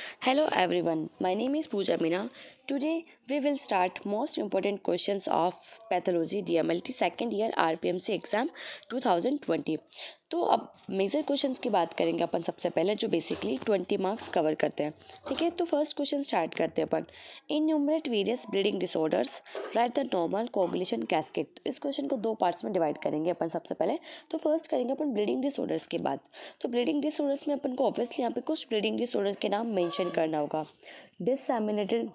Hello everyone, my name is Pooja Meena. Today we will start most important questions of pathology DMLT second year RPMC exam 2020. तो अब major questions की बात करेंगे अपन सबसे पहले जो बेसिकली 20 मार्क्स कवर करते हैं। ठीक है, तो फर्स्ट क्वेश्चन स्टार्ट करते हैं अपन। Enumerate various bleeding disorders, write the normal coagulation cascade. तो इस क्वेश्चन को दो पार्ट्स में डिवाइड करेंगे अपन सबसे पहले। तो फर्स्ट करेंगे अपन ब्लीडिंग डिसऑर्डर्स के बाद। तो ब्लीडिंग डिसऑर्डर्स में अपन को ऑब्वियसली यहाँ पे कुछ ब्लीडिंग डिसऑर्डर के नाम मेंशन करना होगा। डिसएमिनेटेड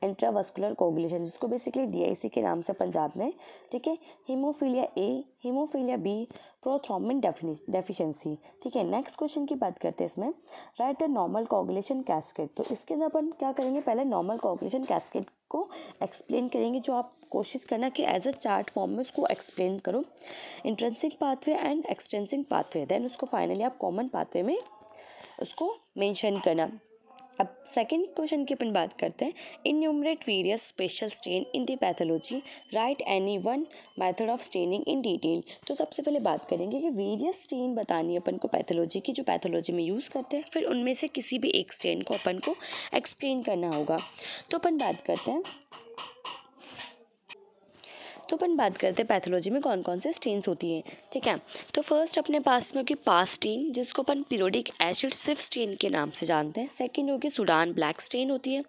इंट्रावस्कुलर कोगुलेशन, जिसको बेसिकली DIC के नाम से अपन जानते हैं। ठीक है, haemophilia A, haemophilia B, prothrombin deficiency. ठीक है, नेक्स्ट क्वेश्चन की बात करते हैं इसमें। Right the normal coagulation cascade. तो इसके अंदर अपन क्या करेंगे, पहले नॉर्मल कोगुलेशन कैस्केड को एक्सप्लेन करेंगे, जो आप कोशिश करना कि एज अ चार्ट फॉर्म में उसको एक्सप्लेन करो। Intrinsic pathway and extrinsic pathway, then उसको फाइनली आप कॉमन पाथवे में उसको मेंशन करना। अब सेकेंड क्वेश्चन की अपन बात करते हैं। Enumerate various special stain in the pathology, right any one method of staining in detail. तो सबसे पहले बात करेंगे कि वेरियस स्टेन बतानी है अपन को पैथोलॉजी की, जो पैथोलॉजी में यूज़ करते हैं, फिर उनमें से किसी भी एक स्टेन को अपन को एक्सप्लेन करना होगा। तो अपन बात करते हैं पैथोलॉजी में कौन कौन से स्टेन्स होती हैं। ठीक है, तो फर्स्ट अपने पास में होगी पास स्टेन, जिसको अपन पीरियोडिक एसिड सिर्फ स्टेन के नाम से जानते हैं। सेकंड होगी सुडान ब्लैक स्टेन होती है,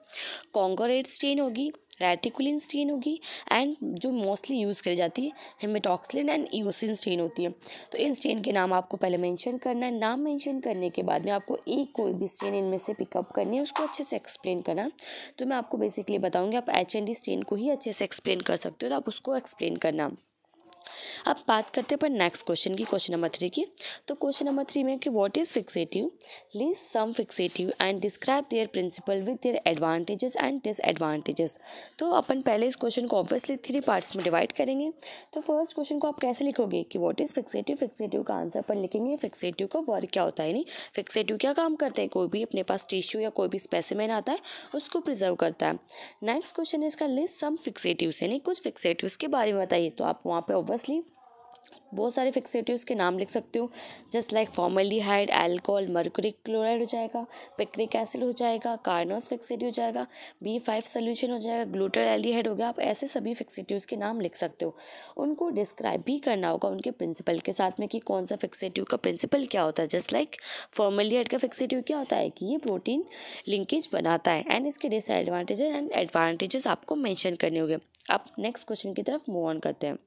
कॉन्गो रेड स्टेन होगी, रेटिकुलिन स्टेन होगी, एंड जो मोस्टली यूज़ करी जाती है हेमेटॉक्सिलिन एंड इओसिन स्टेन होती है। तो इन स्टेन के नाम आपको पहले मेंशन करना है। नाम मेंशन करने के बाद में आपको एक कोई भी स्टेन इनमें से पिकअप करनी है, उसको अच्छे से एक्सप्लेन करना। तो मैं आपको बेसिकली बताऊंगी, आप HND स्टेन को ही अच्छे से एक्सप्लेन कर सकते हो, तो आप उसको एक्सप्लेन करना। अब बात करते हैं पर नेक्स्ट क्वेश्चन की, क्वेश्चन नंबर 3 की। तो क्वेश्चन नंबर 3 में कि what is fixative, list some fixative and describe their principle with their advantages and disadvantages. तो अपन पहले इस क्वेश्चन को ऑब्वियसली 3 पार्ट्स में डिवाइड करेंगे। तो फर्स्ट क्वेश्चन को आप कैसे लिखोगे कि व्हाट इज फिक्सेटिव। फिक्सेटिव का आंसर अपन लिखेंगे फिक्सेटिव का वर्क क्या होता है, यानी फिक्सेटिव क्या काम करते हैं। कोई भी अपने पास टिश्यू या कोई भी स्पेसिमेन आता है उसको प्रिजर्व करता है। नेक्स्ट क्वेश्चन है इसका लिस्ट सम फिक्सेटिव्स, यानी कुछ फिक्सेटिव्स के बारे में बताइए। तो आप वहाँ पे ऑब्वियसली बहुत सारे फिक्सेटिव्स के नाम लिख सकते हो, just like formaldehyde, alcohol, mercury chloride हो जाएगा, पिक्रिक एसिड हो जाएगा, कार्नोस फिक्सेटिव हो जाएगा, B5 सोल्यूशन हो जाएगा, ग्लूटाल्डिहाइड हो गया। आप ऐसे सभी फिक्सेटिव्स के नाम लिख सकते हो। उनको डिस्क्राइब भी करना होगा उनके प्रिंसिपल के साथ में कि कौन सा फिक्सेटिव का प्रिंसिपल क्या होता है। जस्ट लाइक फॉर्मल्डिहाइड का फिक्सेटिव क्या होता है कि ये प्रोटीन लिंकेज बनाता है, एंड इसके डिसएडवांटेजेस एंड एडवांटेजेस आपको मेंशन करने होंगे। आप नेक्स्ट क्वेश्चन की तरफ मूव ऑन करते हैं।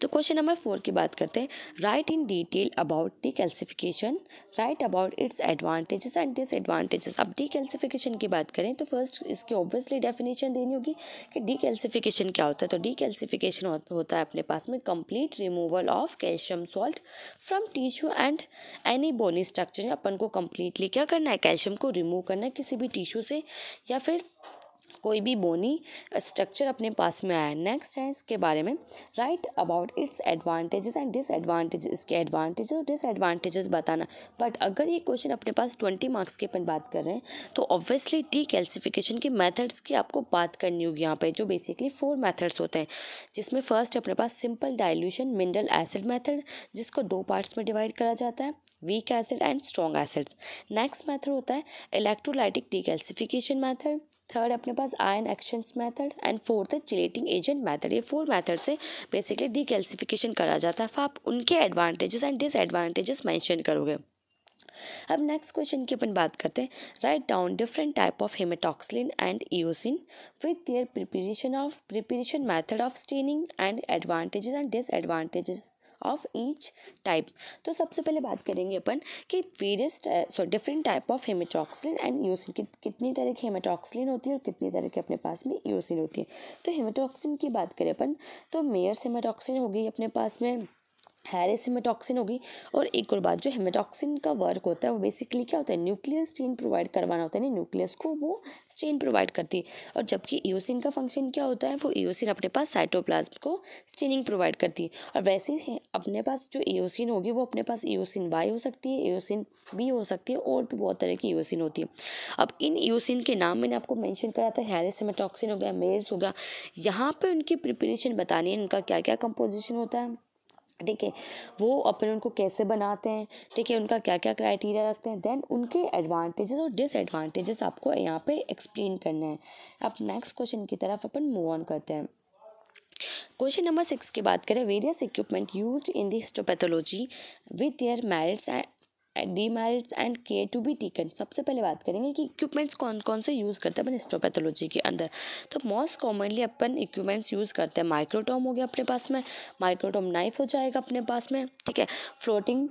तो क्वेश्चन नंबर 4 की बात करते हैं। Write in detail about decalcification, write about its advantages and disadvantages. अब डीकैल्सिफिकेशन की बात करें तो फर्स्ट इसकी ऑब्वियसली डेफिनेशन देनी होगी कि डीकैल्सिफिकेशन क्या होता है। तो डीकैल्सिफिकेशन होता है अपने पास में complete removal of calcium salt from tissue and any bony structure. अपन को कंप्लीटली क्या करना है, कैल्शियम को रिमूव करना है किसी भी टिश्यू से या फिर कोई भी बोनी स्ट्रक्चर अपने पास में आया। नेक्स्ट है इसके बारे में, right about its advantages and disadvantages. इसके एडवांटेज और डिसएडवांटेजेस बताना। बट अगर ये क्वेश्चन अपने पास 20 मार्क्स के अपन बात कर रहे हैं तो ऑब्वियसली डीकैल्सिफिकेशन के मेथड्स की आपको बात करनी होगी यहाँ पे, जो बेसिकली 4 मेथड्स होते हैं, जिसमें फर्स्ट अपने पास simple dilution mineral acid method, जिसको 2 पार्ट्स में डिवाइड करा जाता है, weak acid and strong acids. Next method होता है इलेक्ट्रोलाइटिक डीकैल्सिफिकेशन मेथड, थर्ड अपने पास ion exchange method, and fourth है चिलेटिंग एजेंट मेथड। ये 4 मेथड से बेसिकली डीकैल्सिफिकेशन करा जाता है। फिर आप उनके एडवांटेजेस एंड डिसएडवांटेजेस मेंशन करोगे। अब नेक्स्ट क्वेश्चन की अपन बात करते हैं। Write down different type of haematoxylin and eosin with their preparation method of staining and advantages and disadvantages of each type. तो सबसे पहले बात करेंगे अपन कि different type of haematoxylin and eosin, कितनी तरह की हेमेटॉक्सिलिन होती है और कितनी तरह के अपने पास में इओसिन होती है। तो हेमेटॉक्सिन की बात करें अपन तो मेयर्स हेमेटॉक्सिन होगी अपने पास में, हैरिस हेमेटॉक्सिन होगी, और एक और बात, जो हेमेटॉक्सिन का वर्क होता है वो बेसिकली क्या होता है, न्यूक्लियर स्टेन प्रोवाइड करवाना होता है, नहीं न्यूक्लियस को वो स्टेन प्रोवाइड करती है। और जबकि इओसिन का फंक्शन क्या होता है, वो इओसिन अपने पास साइटोप्लाज्म को स्टेनिंग प्रोवाइड करती है। और वैसे ही अपने पास जो इओसिन होगी वो अपने पास इओसिन वाई हो सकती है, इओसिन बी हो सकती है, और भी बहुत तरह की इओसिन होती है। अब इन इओसिन के नाम मैंने आपको मेंशन करा था, हैरिस हेमेटॉक्सिन हो गया, मेयर्स हो गया। यहाँ पे उनकी प्रिपरेशन बतानी है, उनका क्या क्या कंपोजिशन होता है, ठीक है, वो अपन उनको कैसे बनाते हैं, ठीक है, उनका क्या क्या क्राइटेरिया रखते हैं, देन उनके एडवांटेजेस और डिसएडवांटेजेस आपको यहाँ पे एक्सप्लेन करना है। अब नेक्स्ट क्वेश्चन की तरफ अपन मूव ऑन करते हैं। क्वेश्चन नंबर 6 की बात करें, various equipment used in the histopathology with their merits and demerits and care to be taken. सबसे पहले बात करेंगे कि इक्विपमेंट्स कौन कौन से यूज़ करते हैं अपन हिस्टोपैथोलॉजी के अंदर। तो मोस्ट कॉमनली अपन इक्विपमेंट्स यूज़ करते हैं, माइक्रोटोम हो गया अपने पास में, माइक्रोटोम नाइफ हो जाएगा अपने पास में, ठीक है, फ्लोटिंग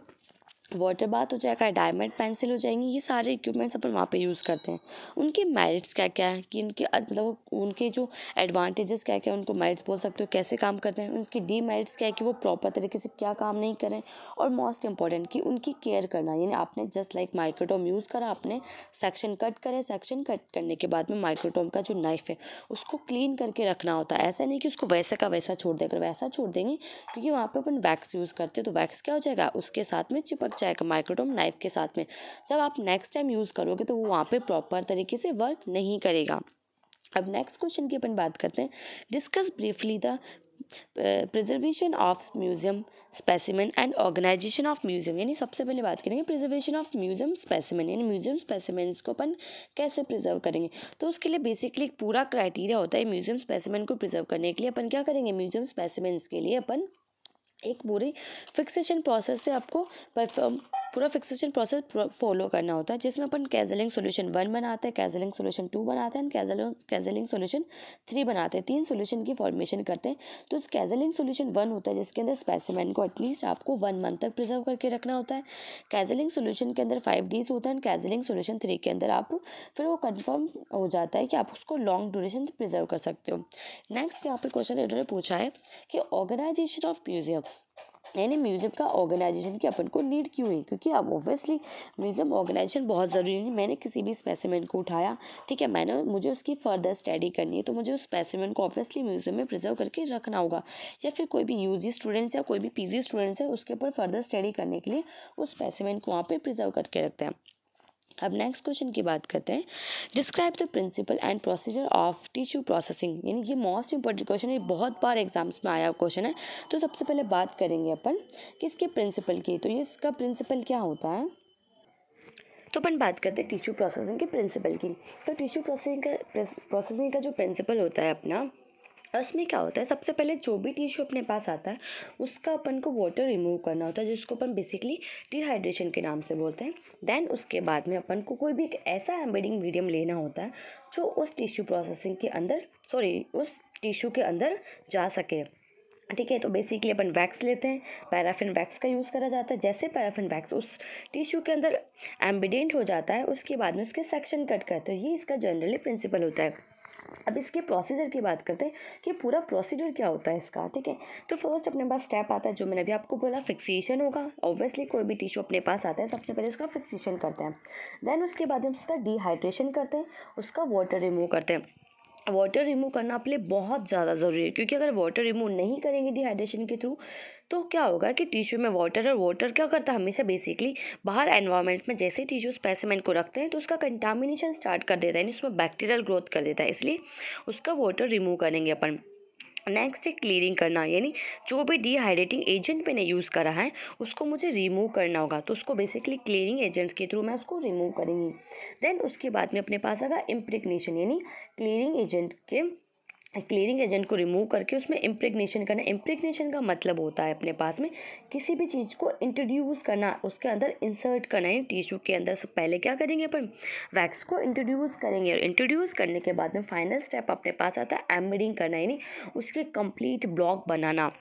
वाटर बाथ हो जाएगा, डायमंड पेंसिल हो जाएंगी, ये सारे इक्विपमेंट्स अपन वहाँ पे यूज़ करते हैं। उनके मेरिट्स क्या क्या है कि उनके मतलब उनके जो एडवांटेजेस क्या क्या है, उनको मेरिट्स बोल सकते हो, कैसे काम करते हैं। उनकी डीमेरिट्स क्या है कि वो प्रॉपर तरीके से क्या काम नहीं करें। और मोस्ट इंपॉर्टेंट कि उनकी केयर करना, यानी आपने जस्ट लाइक माइक्रोटोम यूज़ करा, आपने सेक्शन कट करे, सेक्शन कट करने के बाद में माइक्रोटोम का जो नाइफ है उसको क्लीन करके रखना होता है। ऐसा नहीं कि उसको वैसा का वैसा छोड़ दें, अगर वैसा छोड़ देंगे क्योंकि वहाँ पे अपन वैक्स यूज़ करते हैं तो वैक्स क्या हो जाएगा, उसके साथ में चिपक जाएगा माइक्रोटोम नाइफ के साथ में। जब आप नेक्स्ट टाइम यूज़ करोगे तो वो वहाँ पे प्रॉपर तरीके से वर्क नहीं करेगा। अब नेक्स्ट क्वेश्चन की अपन बात करते हैं, discuss briefly the preservation of museum specimen and organisation of museum. यानी सबसे पहले बात करेंगे प्रिजर्वेशन ऑफ म्यूजियम स्पेसिमेन, यानी म्यूजियम स्पेसिमेंस को अपन कैसे प्रिजर्व करेंगे। तो उसके लिए बेसिकली एक पूरा क्राइटेरिया होता है म्यूजियम स्पेसिमेन को प्रिजर्व करने के लिए। अपन क्या करेंगे, म्यूजियम स्पेसिमेंस के लिए अपन एक पूरी फिक्सेशन प्रोसेस से आपको पूरा फिक्सेशन प्रोसेस फॉलो करना होता है, जिसमें अपन कैजलिंग सोल्यूशन 1 बनाते हैं, कैजलिंग सोल्यूशन 2 बनाते हैं एंड कैजलिंग सोल्यूशन 3 बनाते हैं। 3 सोल्यूशन की फॉर्मेशन करते हैं। तो इस कैजलिंग सोल्यूशन 1 होता है जिसके अंदर स्पेसिमेन को एटलीस्ट आपको 1 मंथ तक प्रिजर्व करके रखना होता है। कैजलिंग सोल्यूशन के अंदर 5 डेज होता है। कैजलिंग सोल्यूशन 3 के अंदर आप फिर वो कन्फर्म हो जाता है कि आप उसको लॉन्ग ड्यूरेशन प्रिजर्व कर सकते हो। नेक्स्ट यहाँ पे क्वेश्चन इन्होंने पूछा है कि ऑर्गेनाइजेशन ऑफ म्यूजियम, यानी म्यूजियम का ऑर्गेनाइजेशन की अपन को नीड क्यों है, क्योंकि अब ऑब्वियसली म्यूजियम ऑर्गेनाइजेशन बहुत ज़रूरी है। मैंने किसी भी स्पेसिमेन को उठाया, ठीक है, मुझे उसकी फर्दर स्टडी करनी है, तो मुझे उस स्पेसिमेन को ऑब्वियसली म्यूजियम में प्रिजर्व करके रखना होगा। या फिर कोई भी यूजी स्टूडेंट्स या कोई भी पीजी स्टूडेंट्स है उसके ऊपर फर्दर स्टडी करने के लिए उस स्पेसिमेन को वहाँ पर प्रिजर्व करके रखते हैं। अब नेक्स्ट क्वेश्चन की बात करते हैं, describe the principle and procedure of tissue processing. यानी ये मोस्ट इंपॉर्टेंट क्वेश्चन है, बहुत बार एग्जाम्स में आया क्वेश्चन है। तो सबसे पहले बात करेंगे अपन किसके प्रिंसिपल की। तो ये इसका प्रिंसिपल क्या होता है, तो अपन बात करते हैं टिश्यू प्रोसेसिंग के प्रिंसिपल की। तो टिश्यू प्रोसेसिंग का जो प्रिंसिपल होता है अपना, उसमें क्या होता है, सबसे पहले जो भी टिश्यू अपने पास आता है उसका अपन को वाटर रिमूव करना होता है, जिसको अपन बेसिकली डिहाइड्रेशन के नाम से बोलते हैं। देन उसके बाद में अपन को कोई भी एक ऐसा एम्बेडिंग मीडियम लेना होता है जो उस टिश्यू प्रोसेसिंग के अंदर उस टिश्यू के अंदर जा सके, ठीक है। तो बेसिकली अपन वैक्स लेते हैं, पैराफिन वैक्स का यूज़ करा जाता है। जैसे पैराफिन वैक्स उस टिश्यू के अंदर एम्बिडेंट हो जाता है उसके बाद में उसके सेक्शन कट करते हैं। ये इसका जनरली प्रिंसिपल होता है। अब इसके प्रोसीजर की बात करते हैं कि पूरा प्रोसीजर क्या होता है इसका, ठीक है। तो फर्स्ट अपने पास स्टेप आता है जो मैंने अभी आपको बोला, फिक्सेशन होगा। ऑब्वियसली कोई भी टिश्यू अपने पास आता है सबसे पहले उसका फिक्सेशन करते हैं, देन उसके बाद हम उसका डिहाइड्रेशन करते हैं, उसका वाटर रिमूव करते हैं। वाटर रिमूव करना अपने लिए बहुत ज़्यादा ज़रूरी है, क्योंकि अगर वाटर रिमूव नहीं करेंगे डिहाइड्रेशन के थ्रू तो क्या होगा कि टिश्यू में वाटर, और वाटर क्या करता है हमेशा बेसिकली बाहर एनवायरनमेंट में जैसे ही टिश्यू स्पेसिमेन को रखते हैं तो उसका कंटामिनेशन स्टार्ट कर देता है, यानी उसमें बैक्टीरियल ग्रोथ कर देता है, इसलिए उसका वाटर रिमूव करेंगे अपन। नेक्स्ट है क्लीनिंग करना, यानी जो भी डिहाइड्रेटिंग एजेंट मैंने यूज़ करा है उसको मुझे रिमूव करना होगा, तो उसको बेसिकली क्लीनिंग एजेंट्स के थ्रू मैं उसको रिमूव करेंगी। देन उसके बाद में अपने पास आएगा इम्प्रेगनेशन, यानी क्लीनिंग एजेंट को रिमूव करके उसमें इम्प्रेगनेशन करना। इम्प्रेगनेशन का मतलब होता है अपने पास में किसी भी चीज़ को इंट्रोड्यूस करना, उसके अंदर इंसर्ट करना है टिश्यू के अंदर। से पहले क्या करेंगे अपन, वैक्स को इंट्रोड्यूस करेंगे, और इंट्रोड्यूस करने के बाद में फाइनल स्टेप अपने पास आता है एम्बेडिंग करना, यानी उसके कंप्लीट ब्लॉक बनाना,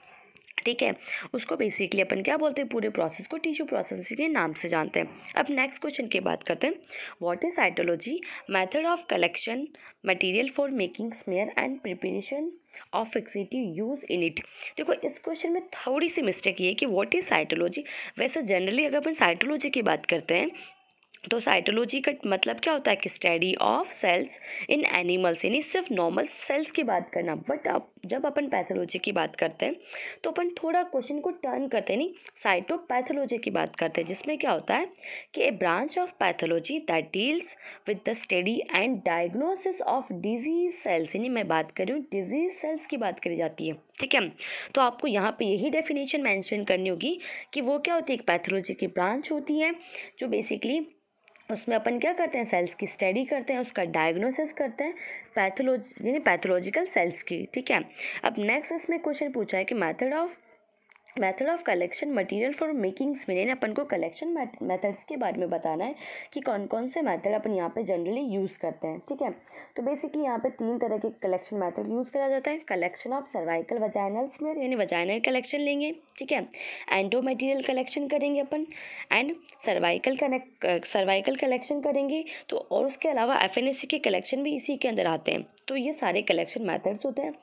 ठीक है। उसको बेसिकली अपन क्या बोलते हैं, पूरे प्रोसेस को टिश्यू प्रोसेसिंग के नाम से जानते हैं। अब नेक्स्ट क्वेश्चन की बात करते हैं, what is cytology, method of collection material for making smear and preparation of fixity use in it. देखो इस क्वेश्चन में थोड़ी सी मिस्टेक ये है कि व्हाट इज साइटोलॉजी। वैसे जनरली अगर अपन साइटोलॉजी की बात करते हैं तो साइटोलॉजी का मतलब क्या होता है कि study of cells in animals, यानी सिर्फ नॉर्मल सेल्स की बात करना। बट अब जब अपन पैथोलॉजी की बात करते हैं तो अपन थोड़ा क्वेश्चन को टर्न करते हैं, नहीं साइटोपैथोलॉजी की बात करते हैं, जिसमें क्या होता है कि a branch of pathology that deals with the study and diagnosis of disease cells, यानी मैं बात कर रही हूँ डिजीज सेल्स की बात करी जाती है। ठीक है, तो आपको यहाँ पे यही डेफिनेशन मेंशन करनी होगी कि वो क्या होती है, एक पैथोलॉजी की ब्रांच होती है जो बेसिकली उसमें अपन क्या करते हैं, सेल्स की स्टडी करते हैं, उसका डायग्नोसिस करते हैं, पैथोलॉजी यानी पैथोलॉजिकल सेल्स की। ठीक है, अब नेक्स्ट इसमें क्वेश्चन पूछा है कि method of collection material for making spin, यानी अपन को कलेक्शन मेथड्स के बारे में बताना है कि कौन कौन से मेथड अपन यहाँ पे जनरली यूज़ करते हैं। ठीक है, तो बेसिकली यहाँ पे 3 तरह के कलेक्शन मेथड यूज़ करा जाता है। Collection of cervical vaginal smear, यानी वजाइनल कलेक्शन लेंगे। ठीक है, एंडो मटेरियल कलेक्शन करेंगे अपन, एंड सर्वाइकल कलेक्शन करेंगे। तो और उसके अलावा FNAC के कलेक्शन भी इसी के अंदर आते हैं। तो ये सारे कलेक्शन मेथड्स होते हैं।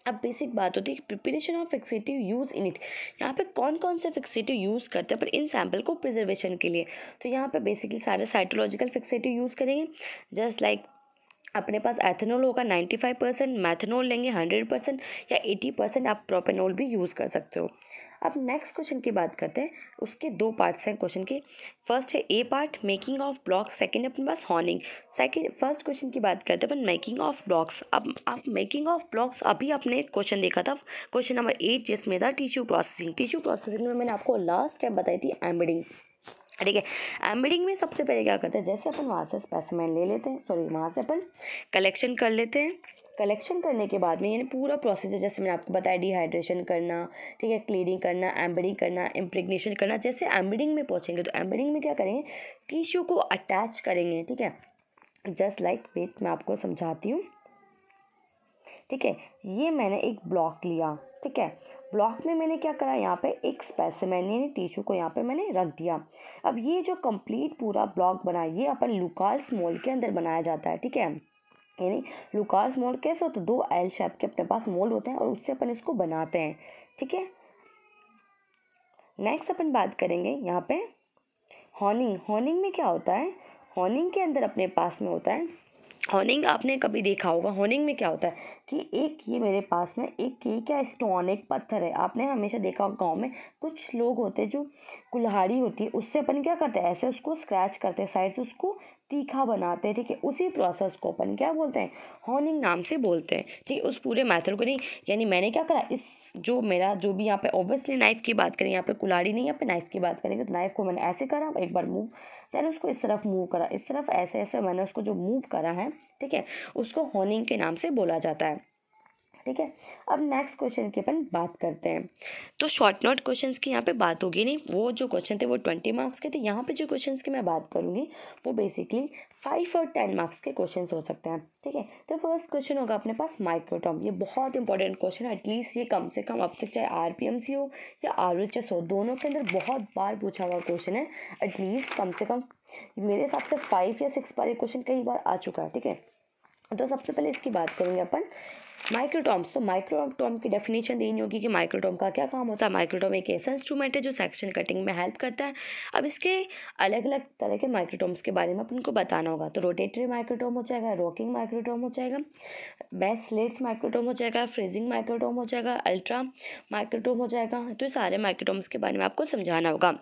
अब बेसिक बात होती है कि preparation of fixative use in it, यहाँ पे कौन कौन से फिक्सेटिव यूज़ करते हैं पर इन सैम्पल को प्रिजर्वेशन के लिए। तो यहाँ पे बेसिकली सारे साइटोलॉजिकल फिक्सेटिव यूज़ करेंगे। जस्ट लाइक अपने पास एथेनॉल होगा 95%, मैथेनॉल लेंगे 100%, या 80% आप प्रोपेनॉल भी यूज़ कर सकते हो। अब नेक्स्ट क्वेश्चन की बात करते हैं। उसके 2 पार्ट्स हैं क्वेश्चन के। फर्स्ट है a part making of blocks, second अपने पास हॉर्निंग। फर्स्ट क्वेश्चन की बात करते हैं अपन मेकिंग ऑफ ब्लॉक्स। अब आप मेकिंग ऑफ ब्लॉक्स अभी आपने क्वेश्चन देखा था, क्वेश्चन नंबर 8, जिसमें था टिश्यू प्रोसेसिंग। टिश्यू प्रोसेसिंग में मैंने आपको लास्ट स्टेप बताई थी एम्बेडिंग। ठीक है, एम्बेडिंग में सबसे पहले क्या करते हैं, जैसे अपन वहाँ से स्पेसिमेन ले लेते हैं, वहाँ से अपन कलेक्शन कर लेते हैं। कलेक्शन करने के बाद में यानी पूरा प्रोसेस है, जैसे मैंने आपको बताया डिहाइड्रेशन करना, ठीक है, क्लीनिंग करना, एम्बेडिंग करना, इम्प्रेग्नेशन करना। जैसे एम्बेडिंग में पहुँचेंगे तो एम्बेडिंग में क्या करेंगे, टिश्यू को अटैच करेंगे। ठीक है, जस्ट लाइक वेट मैं आपको समझाती हूँ। ठीक है, ये मैंने एक ब्लॉक लिया। ठीक है, ब्लॉक में मैंने क्या करा, यहाँ पे एक स्पेसिमेन यानी टिश्यू को यहाँ पे मैंने रख दिया। अब ये जो कंप्लीट पूरा ब्लॉक बना, ये अपन लुकास मोल्ड के अंदर बनाया जाता है। ठीक है, यानी लुकास मोल्ड कैसे होता है, 2 एल शेप के अपने पास मोल्ड होते हैं और उससे अपन इसको बनाते हैं। ठीक है, नेक्स्ट अपन बात करेंगे यहाँ पे हॉर्निंग। हॉर्निंग में क्या होता है, हॉर्निंग के अंदर अपने पास में होता है, हॉर्निंग आपने कभी देखा होगा। हॉर्निंग में क्या होता है कि एक ये मेरे पास में एक ये क्या स्टोन, एक पत्थर है। आपने हमेशा देखा होगा गाँव में कुछ लोग होते हैं जो कुल्हाड़ी होती है उससे अपन क्या करते हैं, ऐसे उसको स्क्रैच करते हैं, साइड से उसको तीखा बनाते हैं। ठीक है, उसी प्रोसेस को अपन क्या बोलते हैं, हॉर्निंग नाम से बोलते हैं। ठीक है, उस पूरे मेथड को नहीं, यानी मैंने क्या करा, इस जो मेरा जो भी यहाँ पे ऑब्वियसली नाइफ की बात करें, यहाँ पे कुल्हाड़ी नहीं, यहाँ पे नाइफ की बात करेंगे तो नाइफ को मैंने ऐसे करा, एक बार मूव, देन उसको इस तरफ मूव करा, इस तरफ ऐसे ऐसे मैंने उसको जो मूव करा है, ठीक है, उसको हॉर्निंग के नाम से बोला जाता है। ठीक है, अब नेक्स्ट क्वेश्चन की अपन बात करते हैं। तो शॉर्ट नोट क्वेश्चंस की यहाँ पे बात होगी नहीं, वो जो क्वेश्चन थे वो 20 मार्क्स के थे। यहाँ पे जो क्वेश्चंस की मैं बात करूँगी वो बेसिकली 5 और 10 मार्क्स के क्वेश्चंस हो सकते हैं। ठीक है, तो फर्स्ट क्वेश्चन होगा अपने पास माइक्रोटॉम। ये बहुत इंपॉर्टेंट क्वेश्चन है, एटलीस्ट ये कम से कम अब तक चाहे RPMC हो या RHS हो, दोनों के अंदर बहुत बार पूछा हुआ क्वेश्चन है। एटलीस्ट कम से कम मेरे हिसाब से 5 या 6 बार ये क्वेश्चन कई बार आ चुका है। ठीक है, तो सबसे पहले इसकी बात करेंगे अपन माइक्रोटॉम्स। तो माइक्रोटॉम की डेफिनेशन देनी होगी कि माइक्रोटॉम का क्या काम होता है। माइक्रोटॉम एक ऐसा इंस्ट्रूमेंट है जो सेक्शन कटिंग में हेल्प करता है। अब इसके अलग अलग तरह के माइक्रोटॉम्स के बारे में अपन को बताना होगा। तो रोटेटरी माइक्रोटॉम हो जाएगा, रॉकिंग माइक्रोटॉम हो जाएगा, बेस्ट स्लेट्स माइक्रोटॉम हो जाएगा, फ्रीजिंग माइक्रोटॉम हो जाएगा, अल्ट्रा माइक्रोटॉम हो जाएगा। तो सारे माइक्रोटॉम्स के बारे में आपको समझाना होगा।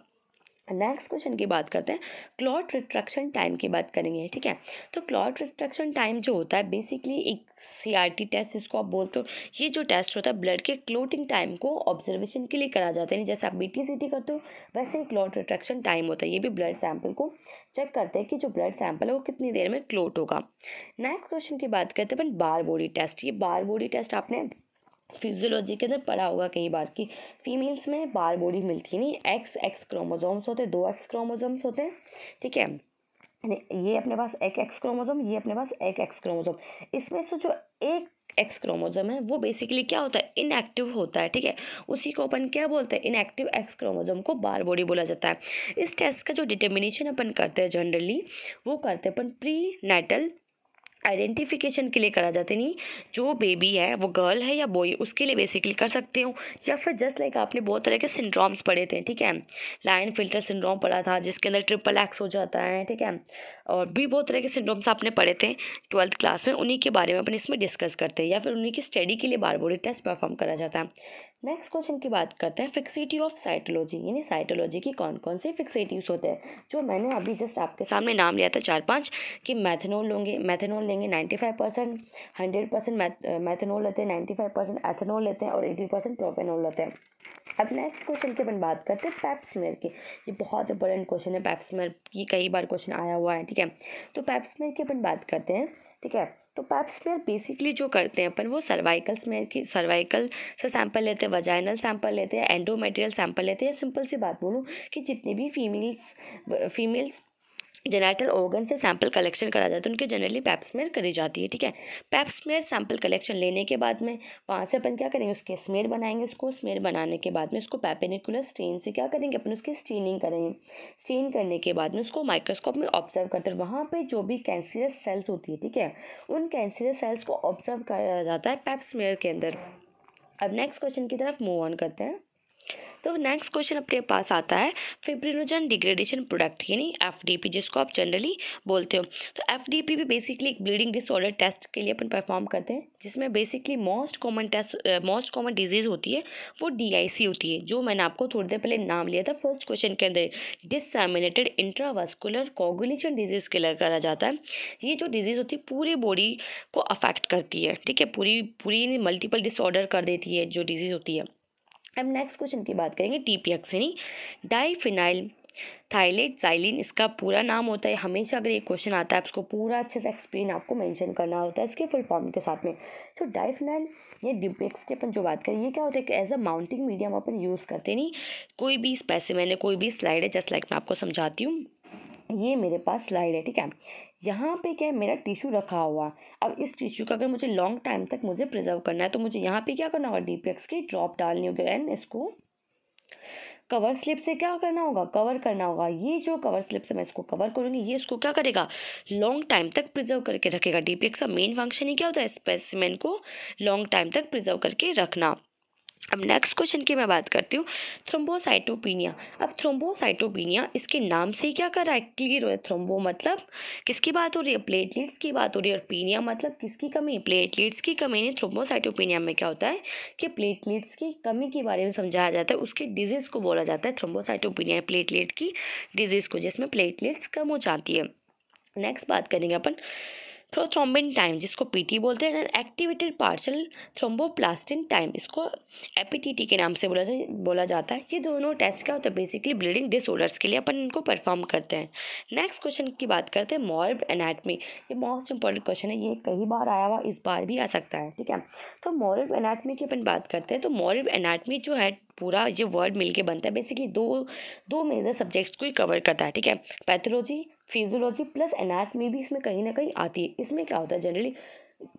नेक्स्ट क्वेश्चन की बात करते हैं, क्लॉट रिट्रैक्शन टाइम की बात करेंगे। ठीक है, तो क्लॉट रिट्रैक्शन टाइम जो होता है बेसिकली एक CRT टेस्ट जिसको आप बोलते हो, ये जो टेस्ट होता है ब्लड के क्लोटिंग टाइम को ऑब्जर्वेशन के लिए करा जाता है। जैसे आप BT-CT करते हो वैसे ही क्लॉट रिट्रैक्शन टाइम होता है। ये भी ब्लड सैंपल को चेक करते हैं कि जो ब्लड सैंपल है वो कितनी देर में क्लोट होगा। नेक्स्ट क्वेश्चन की बात करते हैं अपन बार बॉडी टेस्ट। ये बार बॉडी टेस्ट आपने फिजियोलॉजी के अंदर पढ़ा होगा कई बार कि फीमेल्स में बार बॉडी मिलती है, नहीं XX क्रोमोसोम्स होते हैं, 2X क्रोमोसोम्स होते हैं। ठीक है, ये अपने पास एक X क्रोमोसोम, ये अपने पास एक X क्रोमोसोम। इसमें से जो एक X क्रोमोसोम है वो बेसिकली क्या होता है, इनएक्टिव होता है। ठीक है, उसी को अपन क्या बोलते हैं, इनएक्टिव X क्रोमोसोम को बार बॉडी बोला जाता है। इस टेस्ट का जो डिटर्मिनेशन अपन करते हैं जनरली वो करते हैं अपन प्री नेटल आइडेंटिफिकेशन के लिए करा जाता है, नहीं जो बेबी है वो गर्ल है या बॉय उसके लिए बेसिकली कर सकते हो, या फिर जस्ट लाइक आपने बहुत तरह के सिंड्रोम्स पढ़े थे, ठीक है, लाइन फिल्टर सिंड्रोम पढ़ा था जिसके अंदर ट्रिपल एक्स हो जाता है, ठीक है, और भी बहुत तरह के सिंड्रोम्स आपने पढ़े थे 12th क्लास में, उन्हीं के बारे में अपन इसमें डिस्कस करते हैं, या फिर उन्हीं की स्टडी के लिए बारबोरी टेस्ट परफॉर्म करा जाता है। नेक्स्ट क्वेश्चन की बात करते हैं, फिक्सिटी ऑफ साइटोलॉजी, यानी साइटोलॉजी की कौन कौन से फिक्सिटीज होते हैं, जो मैंने अभी जस्ट आपके सामने नाम लिया था 4-5 कि मैथनॉल लेंगे 95%, 100% मैथनॉल लेते हैं, 95% एथेनॉल लेते हैं और 80% प्रोपेनॉल लेते हैं। अब नेक्स्ट क्वेश्चन की अपन बात करते हैं पैप स्मेयर की। ये बहुत इंपॉर्टेंट क्वेश्चन है, पैप स्मेयर की कई बार क्वेश्चन आया हुआ है, ठीक है। तो पैप स्मेयर की अपन बात करते हैं, ठीक है। तो पैप स्मेयर बेसिकली जो करते हैं अपन वो सर्वाइकल से सैंपल लेते हैं, वजाइनल सैंपल लेते हैं, एंडोमेट्रियल सैंपल लेते हैं। सिंपल सी बात बोलूँ कि जितनी भी फीमेल्स जेनेटल ऑर्गन से सैंपल कलेक्शन करा जाता है उनके जनरली पैप स्मेयर करी जाती है, ठीक है। पैप स्मेयर सैंपल कलेक्शन लेने के बाद में वहाँ से अपन क्या करेंगे, उसके स्मेयर बनाएंगे, उसको स्मेयर बनाने के बाद में उसको पेपिनिकुलर स्टेन से क्या करेंगे अपन, उसकी स्टेनिंग करेंगे। स्टेन करने के बाद में उसको माइक्रोस्कोप में ऑब्जर्व करते हैं, वहाँ पे जो भी कैंसरस सेल्स होती है, ठीक है, उन कैंसरस सेल्स को ऑब्जर्व करा जाता है पैप स्मेयर के अंदर। अब नेक्स्ट क्वेश्चन की तरफ मूव ऑन करते हैं। तो नेक्स्ट क्वेश्चन अपने पास आता है फिब्रिनोजन डिग्रेडेशन प्रोडक्ट, यानी एफडीपी जिसको आप जनरली बोलते हो। तो एफडीपी भी बेसिकली एक ब्लीडिंग डिसऑर्डर टेस्ट के लिए अपन परफॉर्म करते हैं, जिसमें बेसिकली मोस्ट कॉमन डिजीज होती है वो डीआईसी होती है, जो मैंने आपको थोड़ी देर पहले नाम लिया था फर्स्ट क्वेश्चन के अंदर, डिसएमिनेटेड इंट्रावास्कुलर कोगुलेशन डिजीज के लिए करा जाता है। ये जो डिजीज़ होती है पूरी बॉडी को अफेक्ट करती है, ठीक है, पूरी मल्टीपल डिसऑर्डर कर देती है जो डिजीज़ होती है। अब नेक्स्ट क्वेश्चन की बात करेंगे टीपीएक्स, यानी डाइफिनाइल थाइलेट जाइलिन इसका पूरा नाम होता है। हमेशा अगर ये क्वेश्चन आता है इसको पूरा अच्छे से एक्सप्लेन आपको मेंशन करना होता है इसके फुल फॉर्म के साथ में। तो डाइफिनाइल ये टीपीएक्स की अपन जो बात करें ये क्या होता है कि एज अ माउंटिंग मीडियम अपन यूज़ करते नहीं, कोई भी स्पेसिमेन है, कोई भी स्लाइड है, जस्ट लाइक मैं आपको समझाती हूँ। ये मेरे पास स्लाइड है, ठीक है, यहाँ पे क्या है मेरा टिश्यू रखा हुआ। अब इस टिश्यू का अगर मुझे लॉन्ग टाइम तक मुझे प्रिजर्व करना है तो मुझे यहाँ पे क्या करना होगा, डीपीएक्स की ड्रॉप डालनी होगी एंड इसको कवर स्लिप से क्या करना होगा, कवर करना होगा। ये जो कवर स्लिप से मैं इसको कवर करूँगी ये इसको क्या करेगा, लॉन्ग टाइम तक प्रिजर्व करके रखेगा। डीपीएक्स का मेन फंक्शन ही क्या होता है, स्पेसिमेन को लॉन्ग टाइम तक प्रिजर्व करके रखना। अब नेक्स्ट क्वेश्चन की मैं बात करती हूँ थ्रोम्बोसाइटोपिनिया। अब थ्रोम्बोसाइटोपिनिया इसके नाम से ही क्या कर रहा है, क्लियर हो है। थ्रोम्बो मतलब किसकी बात हो रही है, प्लेटलेट्स की बात हो रही है, और पीनिया मतलब किसकी कमी, प्लेटलेट्स की कमी। नहीं, थ्रोम्बोसाइटोपिनिया में क्या होता है कि प्लेटलेट्स की कमी के बारे में समझाया जाता है, उसकी डिजीज़ को बोला जाता है थ्रोम्बोसाइटोपिनिया, प्लेटलेट की डिजीज़ को जिसमें प्लेटलेट्स कम हो जाती है। नेक्स्ट बात करेंगे अपन प्रोथ्रोम्बिन टाइम जिसको पीटी बोलते हैं, एक्टिवेटेड पार्शियल थ्रोम्बोप्लास्टिन टाइम इसको एपीटीटी के नाम से बोला जाता है। ये दोनों टेस्ट क्या होता है, बेसिकली ब्लीडिंग डिसऑर्डर्स के लिए अपन इनको परफॉर्म करते हैं। नेक्स्ट क्वेश्चन की बात करते हैं मॉर्ब एनाटमी। ये मोस्ट इंपॉर्टेंट क्वेश्चन है, ये कई बार आया हुआ, इस बार भी आ सकता है, ठीक है। तो मॉर्ब एनाटमी की अपन बात करते हैं। तो मॉर्ब एनाटमी जो है पूरा ये वर्ड मिलके बनता है, बेसिकली दो मेजर सब्जेक्ट्स को ही कवर करता है, ठीक है, पैथोलॉजी फिजियोलॉजी प्लस एनाटमी भी इसमें कहीं ना कहीं आती है। इसमें क्या होता है जनरली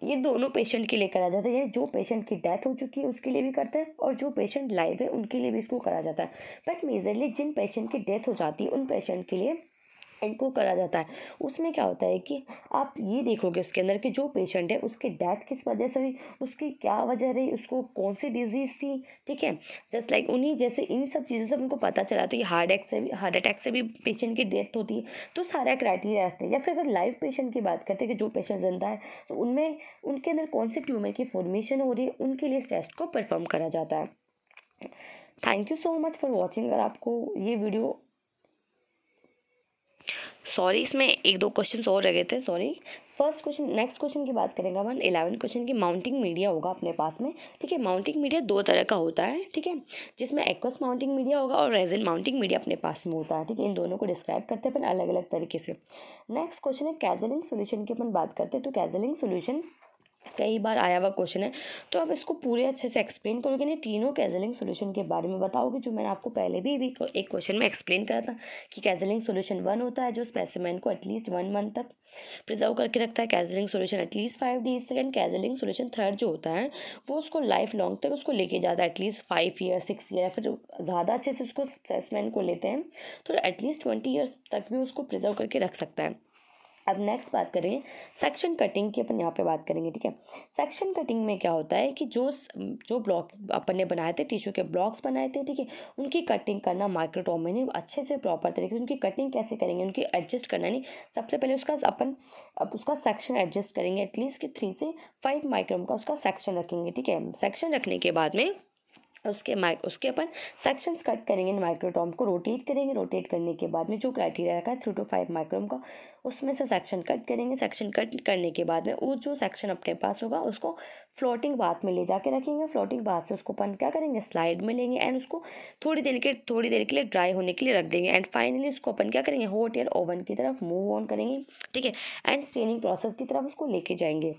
ये दोनों पेशेंट के लिए करा जाता है, यानी जो पेशेंट की डेथ हो चुकी है उसके लिए भी करते हैं और जो पेशेंट लाइव है उनके लिए भी इसको करा जाता है। बट मेजरली जिन पेशेंट की डेथ हो जाती है उन पेशेंट के लिए इनको करा जाता है। उसमें क्या होता है कि आप ये देखोगे उसके अंदर कि जो पेशेंट है उसकी डेथ किस वजह से हुई, उसकी क्या वजह रही, उसको कौन सी डिजीज़ थी, ठीक है, जस्ट लाइक उन्हीं जैसे इन सब चीज़ों से उनको पता चला तो ये हार्ट अटैक से भी पेशेंट की डेथ होती है। तो सारा क्राइटेरिया रखते हैं। या फिर अगर लाइव पेशेंट की बात करते हैं कि जो पेशेंट जिंदा है तो उनमें उनके अंदर कौन से ट्यूमर की फॉर्मेशन हो रही है उनके लिए इस टेस्ट को परफॉर्म करा जाता है। Thank you so much for watching. अगर आपको ये वीडियो सॉरी इसमें 1-2 क्वेश्चंस और रह गए थे, sorry. First question next question की बात करेंगे अपन 11 क्वेश्चन की माउंटिंग मीडिया होगा अपने पास में, ठीक है। माउंटिंग मीडिया 2 तरह का होता है, ठीक है, जिसमें एक्वस माउंटिंग मीडिया होगा और रेजिन माउंटिंग मीडिया अपने पास में होता है, ठीक है। इन दोनों को डिस्क्राइब करते हैं अपन अलग अलग तरीके से। नेक्स्ट क्वेश्चन है कैजलिंग सोल्यूशन की अपन बात करते हैं। तो कैजलिंग सोल्यूशन कई बार आया हुआ क्वेश्चन है, तो अब इसको पूरे अच्छे से एक्सप्लेन करोगे नहीं, तीनों कैजलिंग सोल्यूशन के बारे में बताओगे जो मैंने आपको पहले भी एक क्वेश्चन में एक्सप्लेन करा था कि कैजलिंग सोल्यूशन 1 होता है जो स्पेसिमेन को एटलीस्ट 1 मंथ तक प्रिजर्व करके रखता है, कैजलिंग सोल्यूशन एटलीस्ट 5 डेज तक, एंड कैजलिंग सोल्यूशन 3rd जो होता है वो उसको लाइफ लॉन्ग तक उसको लेके जाता है, एटलीस्ट 5 ईयर 6 ईयर, फिर ज़्यादा अच्छे से उसको स्पेसिमेन को लेते हैं तो एटलीस्ट 20 ईयर्स तक भी उसको प्रिजर्व करके रख सकता है। अब नेक्स्ट बात करेंगे सेक्शन कटिंग की, अपन यहाँ पे बात करेंगे, ठीक है। सेक्शन कटिंग में क्या होता है कि जो ब्लॉक अपन ने बनाए थे, टिश्यू के ब्लॉक्स बनाए थे, ठीक है, उनकी कटिंग करना माइक्रोटोम में, नहीं अच्छे से प्रॉपर तरीके से उनकी कटिंग कैसे करेंगे, उनकी एडजस्ट करना, नहीं सबसे पहले उसका सेक्शन एडजस्ट करेंगे, एटलीस्ट कि 3 से 5 माइक्रोन का उसका सेक्शन रखेंगे, ठीक है। सेक्शन रखने के बाद में उसके अपन सेक्शंस कट करेंगे, माइक्रोटॉम को रोटेट करेंगे, रोटेट करने के बाद में जो क्राइटेरिया रखा है 3 to 5 माइक्रोन का, उसमें से सेक्शन कट करेंगे। सेक्शन कट करने के बाद में वो जो सेक्शन अपने पास होगा उसको फ्लोटिंग बाथ में ले जाके रखेंगे। फ्लोटिंग बाथ से उसको अपन क्या करेंगे, स्लाइड में लेंगे एंड उसको थोड़ी देर के लिए ड्राई होने के लिए रख देंगे। एंड फाइनली उसको अपन क्या करेंगे, हॉट एयर ओवन की तरफ मूव ऑन करेंगे, ठीक है, एंड स्टेनिंग प्रोसेस की तरफ उसको लेके जाएंगे।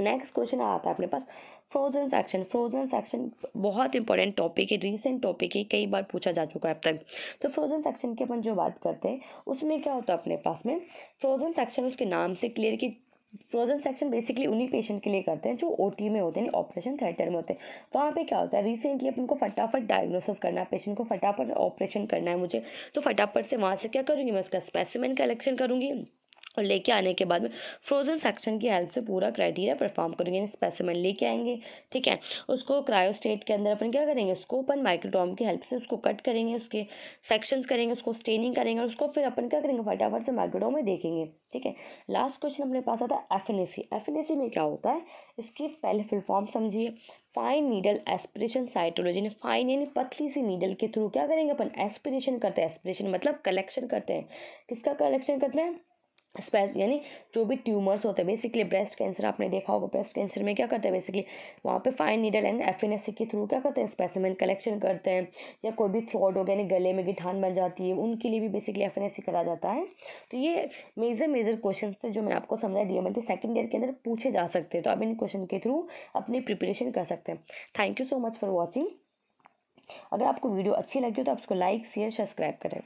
नेक्स्ट क्वेश्चन आता है अपने पास फ्रोजन सेक्शन। फ्रोजन सेक्शन बहुत इंपॉर्टेंट टॉपिक है, रीसेंट टॉपिक है, कई बार पूछा जा चुका है अब तक। तो फ्रोजन सेक्शन की अपन जो बात करते हैं उसमें क्या होता है अपने पास में, फ्रोजन सेक्शन उसके नाम से क्लियर कि फ्रोजन सेक्शन बेसिकली उन्हीं पेशेंट के लिए करते हैं जो ओटी में होते हैं, ऑपरेशन थिएटर में होते हैं। वहाँ पे क्या होता है, रिसेंटली अपन को फटाफट डायग्नोसिस करना है, पेशेंट को फटाफट ऑपरेशन करना है मुझे, तो फटाफट से वहाँ से क्या करूँगी, मैं उसका स्पेसिमेन कलेक्शन करूँगी और लेके आने के बाद में फ्रोजन सेक्शन की हेल्प से पूरा क्राइटेरिया परफॉर्म करेंगे। स्पेसिमेन लेके आएंगे, ठीक है, उसको क्रायो स्टेट के अंदर अपन क्या करेंगे, उसको अपन माइक्रोटॉम की हेल्प से उसको कट करेंगे, उसके सेक्शंस करेंगे, उसको स्टेनिंग करेंगे और उसको फिर अपन क्या करेंगे, फटाफट से माइक्रोटॉम में देखेंगे, ठीक है। लास्ट क्वेश्चन अपने पास आता है एफएनएसी। एफएनएसी में क्या होता है, इसकी पहले फुल फॉर्म समझिए, fine needle aspiration cytology. Fine यानी पतली सी नीडल के थ्रू क्या करेंगे अपन, एस्पिरेशन करते हैं। एस्पिरेशन मतलब कलेक्शन करते हैं, किसका कलेक्शन करते हैं, यानी जो भी ट्यूमर्स होते हैं, बेसिकली ब्रेस्ट कैंसर आपने देखा होगा, ब्रेस्ट कैंसर में क्या करते हैं, बेसिकली वहाँ पे फाइन नीडल एंड एफएनएससी के थ्रू क्या करते हैं, स्पेसिमेन कलेक्शन करते हैं। या कोई भी थ्रोट हो गया, यानी गले में गिठान बन जाती है, उनके लिए भी बेसिकली एफएनएससी करा जाता है। तो ये मेजर क्वेश्चन थे जो मैंने आपको समझाया, डीएमएलटी सेकंड ईयर के अंदर पूछे जा सकते हैं, तो आप इन क्वेश्चन के थ्रू अपनी प्रिपरेशन कर सकते हैं। Thank you so much for watching. अगर आपको वीडियो अच्छी लगी हो तो आप उसको लाइक शेयर सब्सक्राइब करें।